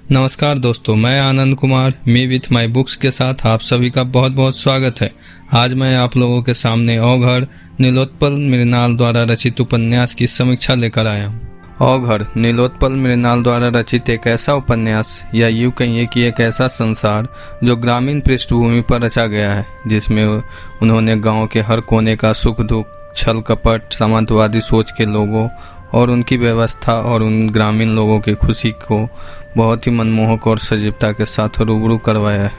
नमस्कार दोस्तों, मैं Anand Kumar me with my books के साथ आप सभी का बहुत बहुत स्वागत है। आज मैं आप लोगों के सामने औघड़ नीलोत्पल मृणाल द्वारा रचित उपन्यास की समीक्षा लेकर आया हूँ। औघड़ नीलोत्पल मृणाल द्वारा रचित एक ऐसा उपन्यास या यूँ कहिए कि एक ऐसा संसार जो ग्रामीण पृष्ठभूमि पर रचा गया है, जिसमें उन्होंने गाँव के हर कोने का सुख दुख, छल कपट, सामंतवादी सोच के लोगों और उनकी व्यवस्था और उन ग्रामीण लोगों की खुशी को बहुत ही मनमोहक और सजीवता के साथ रूबरू करवाया है।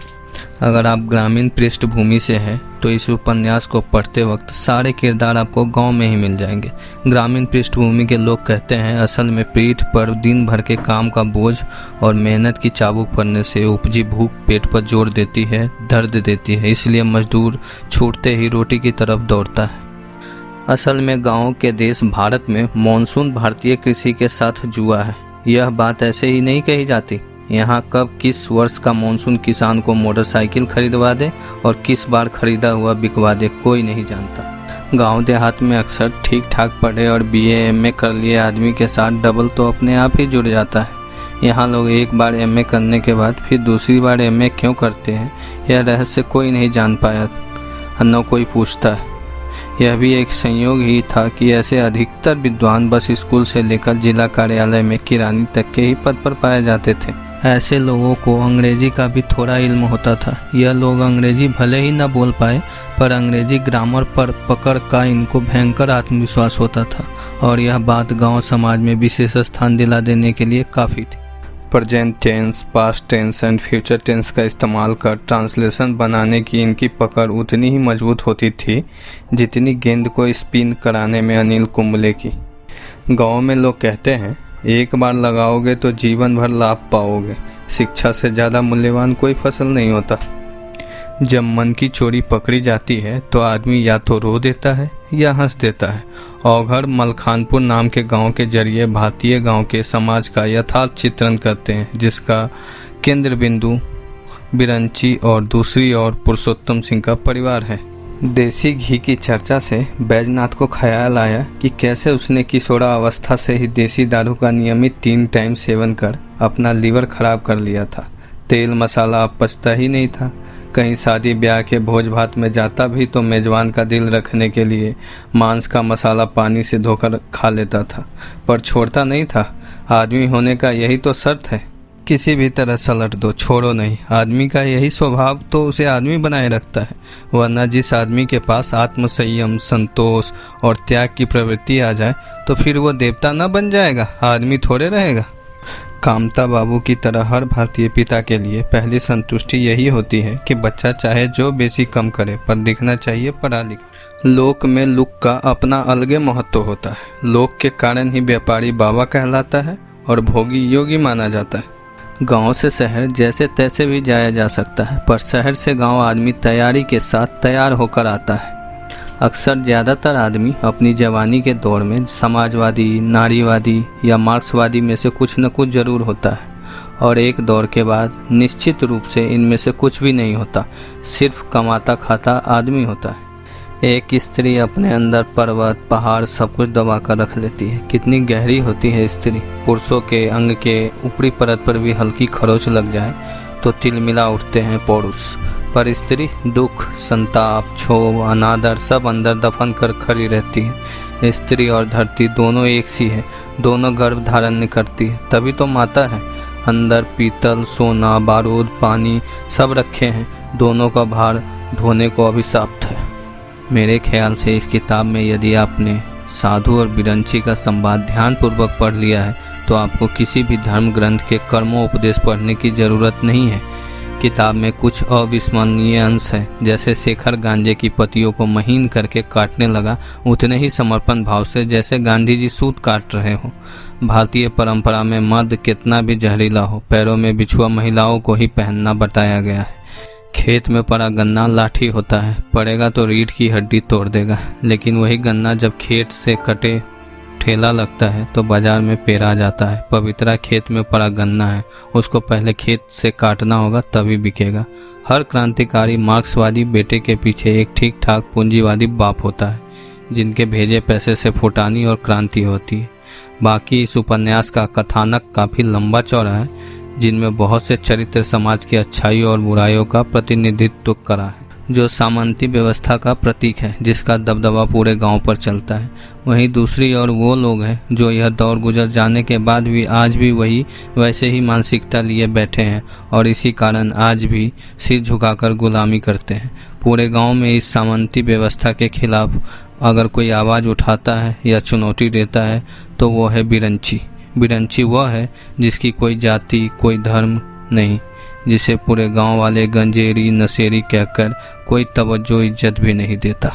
अगर आप ग्रामीण पृष्ठभूमि से हैं तो इस उपन्यास को पढ़ते वक्त सारे किरदार आपको गांव में ही मिल जाएंगे। ग्रामीण पृष्ठभूमि के लोग कहते हैं असल में पीठ पर दिन भर के काम का बोझ और मेहनत की चाबुक पड़ने से उपजी भूख पेट पर जोर देती है, दर्द देती है, इसलिए मजदूर छूटते ही रोटी की तरफ दौड़ता है। असल में गाँव के देश भारत में मानसून भारतीय कृषि के साथ जुआ है। यह बात ऐसे ही नहीं कही जाती। यहाँ कब किस वर्ष का मानसून किसान को मोटरसाइकिल खरीदवा दे और किस बार खरीदा हुआ बिकवा दे, कोई नहीं जानता। गांव देहात में अक्सर ठीक ठाक पढ़े और BA MA कर लिए आदमी के साथ डबल तो अपने आप ही जुड़ जाता है। यहाँ लोग एक बार MA करने के बाद फिर दूसरी बार MA क्यों करते हैं, यह रहस्य कोई नहीं जान पाया, न कोई पूछता है। यह भी एक संयोग ही था कि ऐसे अधिकतर विद्वान बस स्कूल से लेकर जिला कार्यालय में किरानी तक के ही पद पर पाए जाते थे। ऐसे लोगों को अंग्रेजी का भी थोड़ा इल्म होता था। यह लोग अंग्रेजी भले ही न बोल पाए, पर अंग्रेजी ग्रामर पर पकड़ का इनको भयंकर आत्मविश्वास होता था और यह बात गांव समाज में विशेष स्थान दिला देने के लिए काफ़ी थी। Present tense, past tense and future tense का इस्तेमाल कर ट्रांसलेशन बनाने की इनकी पकड़ उतनी ही मजबूत होती थी जितनी गेंद को स्पिन कराने में अनिल कुंबले की। गांव में लोग कहते हैं एक बार लगाओगे तो जीवन भर लाभ पाओगे। शिक्षा से ज़्यादा मूल्यवान कोई फसल नहीं होता। जब मन की चोरी पकड़ी जाती है तो आदमी या तो रो देता है या हंस देता है। औघड़ मलखानपुर नाम के गांव के जरिए भारतीय गांव के समाज का यथार्थ चित्रण करते हैं, जिसका केंद्र बिंदु बिरंची और दूसरी ओर पुरुषोत्तम सिंह का परिवार है। देसी घी की चर्चा से बैजनाथ को ख्याल आया कि कैसे उसने किशोरावस्था से ही देसी दारू का नियमित 3 टाइम सेवन कर अपना लीवर खराब कर लिया था। तेल मसाला अब पचता ही नहीं था। कहीं शादी ब्याह के भोज भात में जाता भी तो मेजबान का दिल रखने के लिए मांस का मसाला पानी से धोकर खा लेता था, पर छोड़ता नहीं था। आदमी होने का यही तो शर्त है, किसी भी तरह सलट दो, छोड़ो नहीं। आदमी का यही स्वभाव तो उसे आदमी बनाए रखता है, वरना जिस आदमी के पास आत्मसंयम, संतोष और त्याग की प्रवृत्ति आ जाए तो फिर वो देवता न बन जाएगा, आदमी थोड़े रहेगा। कामता बाबू की तरह हर भारतीय पिता के लिए पहली संतुष्टि यही होती है कि बच्चा चाहे जो बेसी कम करे पर दिखना चाहिए पढ़ा लिखा। लोक में लुक का अपना अलगे महत्व होता है। लोक के कारण ही व्यापारी बाबा कहलाता है और भोगी योगी माना जाता है। गांव से शहर जैसे तैसे भी जाया जा सकता है, पर शहर से गांव आदमी तैयारी के साथ तैयार होकर आता है। अक्सर ज़्यादातर आदमी अपनी जवानी के दौर में समाजवादी, नारीवादी या मार्क्सवादी में से कुछ न कुछ ज़रूर होता है और एक दौर के बाद निश्चित रूप से इनमें से कुछ भी नहीं होता, सिर्फ कमाता खाता आदमी होता है। एक स्त्री अपने अंदर पर्वत पहाड़ सब कुछ दबा कर रख लेती है। कितनी गहरी होती है स्त्री। पुरुषों के अंग के ऊपरी परत पर भी हल्की खरोच लग जाए तो तिलमिला उठते हैं पौरुष, पर स्त्री दुख, संताप, क्षोभ, अनादर सब अंदर दफन कर खड़ी रहती है। स्त्री और धरती दोनों एक सी है, दोनों गर्भ धारण करती है, तभी तो माता है। अंदर पीतल, सोना, बारूद, पानी सब रखे हैं, दोनों का भार ढोने को अभिशाप्त है। मेरे ख्याल से इस किताब में यदि आपने साधु और बिरंची का संवाद ध्यानपूर्वक पढ़ लिया है तो आपको किसी भी धर्म ग्रंथ के कर्मोपदेश पढ़ने की ज़रूरत नहीं है। किताब में कुछ अविस्मरणीय अंश हैं, जैसे शेखर गांजे की पत्तियों को महीन करके काटने लगा उतने ही समर्पण भाव से जैसे गांधी जी सूत काट रहे हो। भारतीय परंपरा में मर्द कितना भी जहरीला हो, पैरों में बिछुआ महिलाओं को ही पहनना बताया गया है। खेत में पड़ा गन्ना लाठी होता है, पड़ेगा तो रीढ़ की हड्डी तोड़ देगा, लेकिन वही गन्ना जब खेत से कटे ठेला लगता है तो बाजार में पेरा जाता है। पवित्रा खेत में पड़ा गन्ना है, उसको पहले खेत से काटना होगा तभी बिकेगा। हर क्रांतिकारी मार्क्सवादी बेटे के पीछे एक ठीक ठाक पूंजीवादी बाप होता है, जिनके भेजे पैसे से फुटानी और क्रांति होती है। बाकी इस उपन्यास का कथानक काफ़ी लंबा चौड़ा है, जिनमें बहुत से चरित्र समाज की अच्छाई और बुराइयों का प्रतिनिधित्व करा है, जो सामंती व्यवस्था का प्रतीक है जिसका दबदबा पूरे गांव पर चलता है। वहीं दूसरी ओर वो लोग हैं जो यह दौर गुजर जाने के बाद भी आज भी वही वैसे ही मानसिकता लिए बैठे हैं और इसी कारण आज भी सिर झुकाकर गुलामी करते हैं। पूरे गांव में इस सामंती व्यवस्था के खिलाफ अगर कोई आवाज़ उठाता है या चुनौती देता है तो वो है बिरंची। बिरंची वह है जिसकी कोई जाति कोई धर्म नहीं, जिसे पूरे गांव वाले गंजेरी नशेरी कहकर कोई तवज्जो इज्जत भी नहीं देता।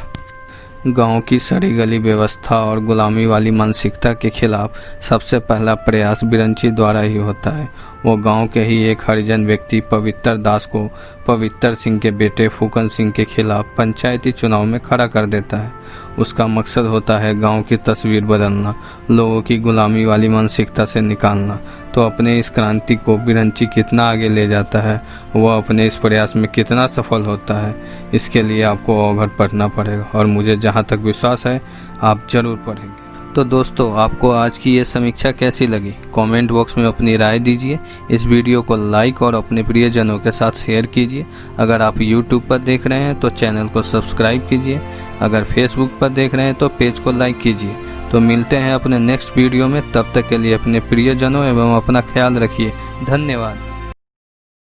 गांव की सड़ी गली व्यवस्था और गुलामी वाली मानसिकता के खिलाफ सबसे पहला प्रयास बिरंची द्वारा ही होता है। वो गांव के ही एक हरिजन व्यक्ति पवित्र दास को पवित्र सिंह के बेटे फूकन सिंह के खिलाफ पंचायती चुनाव में खड़ा कर देता है। उसका मकसद होता है गांव की तस्वीर बदलना, लोगों की गुलामी वाली मानसिकता से निकालना। तो अपने इस क्रांति को बिरंची कितना आगे ले जाता है, वह अपने इस प्रयास में कितना सफल होता है, इसके लिए आपको ओघर पढ़ना पड़ेगा और मुझे जहाँ तक विश्वास है आप जरूर पढ़ेंगे। तो दोस्तों, आपको आज की ये समीक्षा कैसी लगी? कमेंट बॉक्स में अपनी राय दीजिए। इस वीडियो को लाइक और अपने प्रियजनों के साथ शेयर कीजिए। अगर आप YouTube पर देख रहे हैं तो चैनल को सब्सक्राइब कीजिए। अगर Facebook पर देख रहे हैं तो पेज को लाइक कीजिए। तो मिलते हैं अपने नेक्स्ट वीडियो में, तब तक के लिए अपने प्रियजनों एवं अपना ख्याल रखिए। धन्यवाद।